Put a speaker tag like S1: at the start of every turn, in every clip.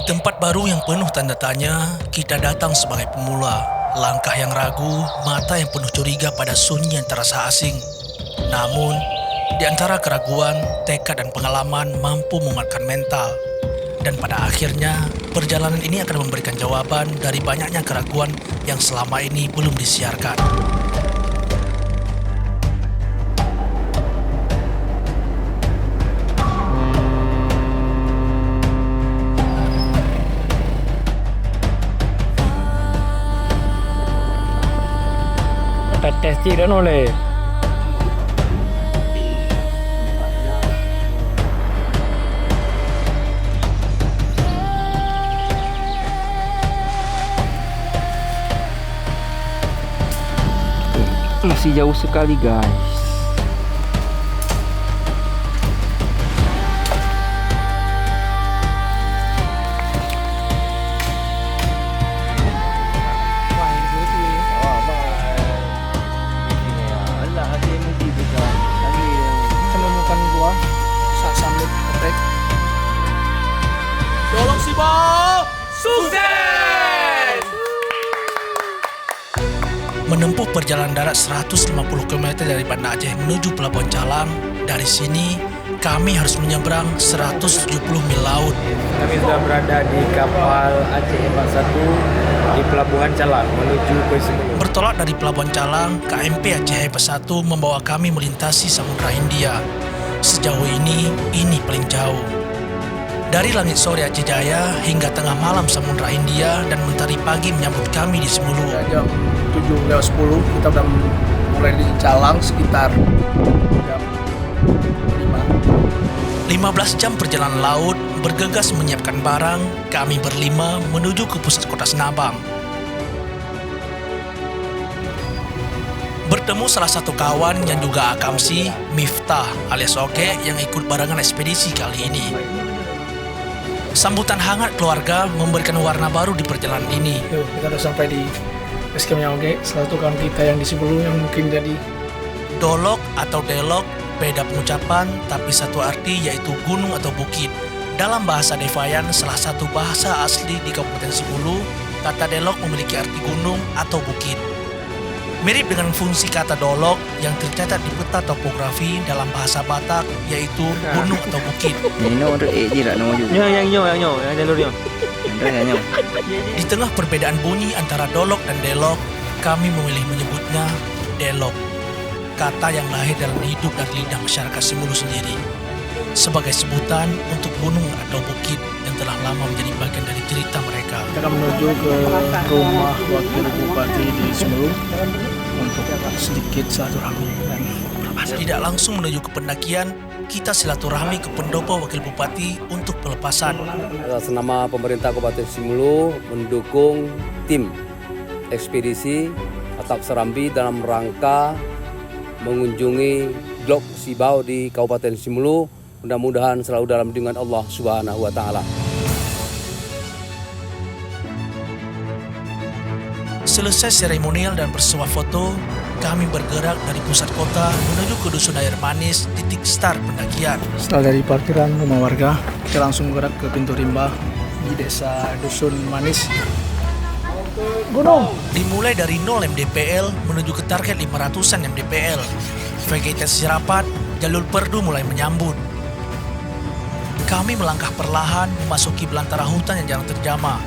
S1: Di tempat baru yang penuh tanda tanya, kita datang sebagai pemula. Langkah yang ragu, mata yang penuh curiga pada sunyi yang terasa asing. Namun, di antara keraguan, tekad dan pengalaman mampu menguatkan mental. Dan pada akhirnya, perjalanan ini akan memberikan jawaban dari banyaknya keraguan yang selama ini belum disiarkan.
S2: Tes tidak boleh. Masih jauh sekali, guys.
S1: Tolong si Bo! Sukses! Menempuh perjalanan darat 150 km dari Banda Aceh menuju Pelabuhan Calang. Dari sini, kami harus menyeberang 170 mil laut.
S2: Kami sudah berada di kapal Aceh 41 di Pelabuhan Calang menuju ke Simelu.
S1: Bertolak dari Pelabuhan Calang, KMP Aceh 41 membawa kami melintasi Samudra Hindia. Sejauh ini paling jauh. Dari langit sore Aceh Jaya hingga tengah malam Samudra Hindia dan mentari pagi menyambut kami di Simelu.
S3: Jam 7.10 kita udah mulai di Calang sekitar jam 5.
S1: 15 jam perjalanan laut, bergegas menyiapkan barang, kami berlima menuju ke pusat kota Senabang. Bertemu salah satu kawan yang juga akamsi, Miftah alias Oke, yang ikut barengan ekspedisi kali ini. Sambutan hangat keluarga memberikan warna baru di perjalanan ini.
S3: Yuk, kita udah sampai di base campnya Oke. Salah satu kawan kita yang di Simelu yang mungkin jadi
S1: Dolok atau Delok, beda pengucapan tapi satu arti yaitu gunung atau bukit. Dalam bahasa Devayan, salah satu bahasa asli di Kabupaten Simelu, kata Delok memiliki arti gunung atau bukit. Mirip dengan fungsi kata dolok yang tercatat di peta topografi dalam bahasa Batak, yaitu gunung atau bukit. Di tengah perbedaan bunyi antara dolok dan delok, kami memilih menyebutnya delok, kata yang lahir dalam hidup dan lidah masyarakat Simelu sendiri, sebagai sebutan untuk gunung atau bukit yang telah lama menjadi bagian dari cerita mereka.
S3: kita akan menuju ke rumah wakil bupati di Simelu untuk sedikit silaturahmi dan berpasan.
S1: Tidak langsung menuju ke pendakian, kita silaturahmi ke pendopo wakil bupati untuk pelepasan.
S4: Atas nama pemerintah Kabupaten Simelu mendukung tim ekspedisi Atap Serambi dalam rangka mengunjungi Blok Sibau di Kabupaten Simelu. Mudah-mudahan selalu dalam lindungan Allah Subhanahu wa Ta'ala.
S1: Selesai seremonial dan bersuah foto, kami bergerak dari pusat kota menuju ke Dusun Air Manis, titik start pendakian.
S3: Setelah dari parkiran rumah warga, kita langsung bergerak ke pintu rimba di desa Dusun Manis. Gunung!
S1: Dimulai dari 0 mdpl menuju ke target 500-an mdpl. Vegetasi rapat, jalur perdu mulai menyambut. Kami melangkah perlahan memasuki belantara hutan yang jarang terjamah.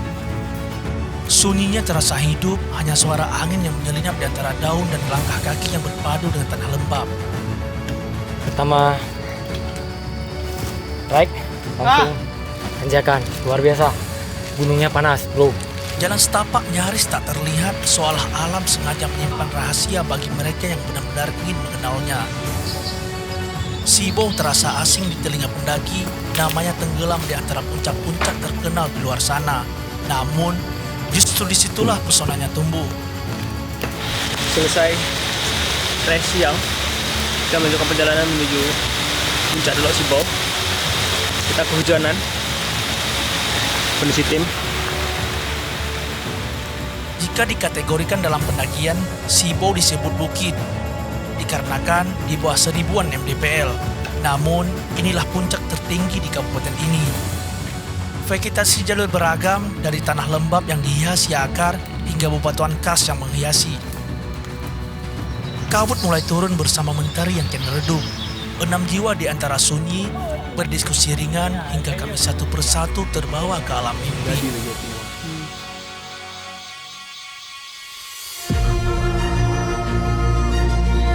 S1: Sunyinya terasa hidup, hanya suara angin yang menyelinap di antara daun dan langkah kaki yang berpadu dengan tanah lembab.
S2: Pertama, right, langsung tanjakan, luar biasa. Gunungnya panas, bro.
S1: Jalan setapak nyaris tak terlihat, seolah alam sengaja menyimpan rahasia bagi mereka yang benar-benar ingin mengenalnya. Sibo terasa asing di telinga pendaki, namanya tenggelam di antara puncak-puncak terkenal di luar sana. Namun, justru disitulah pesonanya tumbuh.
S5: Selesai race siang, kita melanjutkan perjalanan menuju puncak Delok Sibau. Kita kehujanan, kondisi tim.
S1: Jika dikategorikan dalam pendakian, Sibo disebut bukit, dikarenakan di bawah 1000-an mdpl. Namun, inilah puncak tertinggi di kabupaten ini. Vegetasi jalur beragam dari tanah lembab yang dihiasi akar hingga bebatuan kars yang menghiasi. Kabut mulai turun bersama mentari yang kian redup. 6 jiwa di antara sunyi berdiskusi ringan hingga kami satu persatu terbawa ke alam mimpi.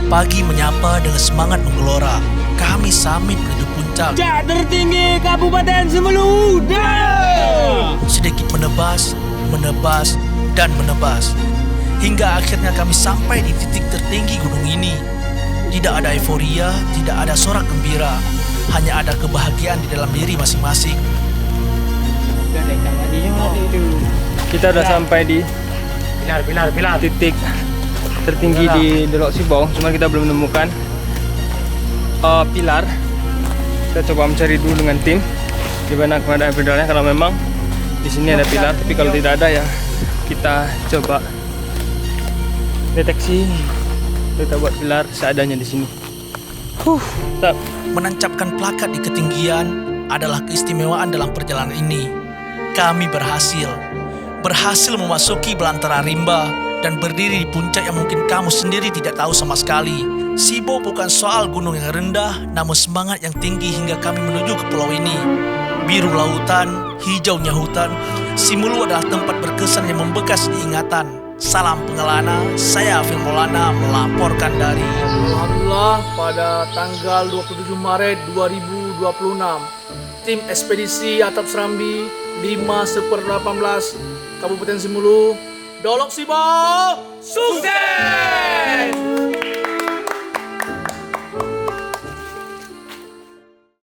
S1: Pagi menyapa dengan semangat menggelora. Kami samit menuju puncak.
S5: Puncak tertinggi Kabupaten Semelu.
S1: Sedikit menebas, dan menebas. Hingga akhirnya kami sampai di titik tertinggi gunung ini. Tidak ada euforia, tidak ada sorak gembira. Hanya ada kebahagiaan di dalam diri masing-masing.
S5: Kita udah sampai di
S2: Pilar.
S5: titik tertinggi di Dolok Sibau, cuma kita belum menemukan pilar. Kita coba mencari dulu dengan tim di mana keadaan pilarnya. Kalau memang di sini ada pilar, tapi kalau tidak ada ya kita coba deteksi. Kita buat pilar seadanya di sini. Mantap.
S1: Menancapkan plakat di ketinggian adalah keistimewaan dalam perjalanan ini. Kami berhasil memasuki belantara rimba dan berdiri di puncak yang mungkin kamu sendiri tidak tahu sama sekali. Sibau bukan soal gunung yang rendah, namun semangat yang tinggi hingga kami menuju ke pulau ini. Biru lautan, hijaunya hutan, Simulu adalah tempat berkesan yang membekas di ingatan. Salam pengelana, saya Afil Maulana melaporkan dari...
S3: Alhamdulillah, pada tanggal 27 Maret 2026, tim ekspedisi Atap Serambi 5/18 Kabupaten Semulu, Dolok Sibau, sukses!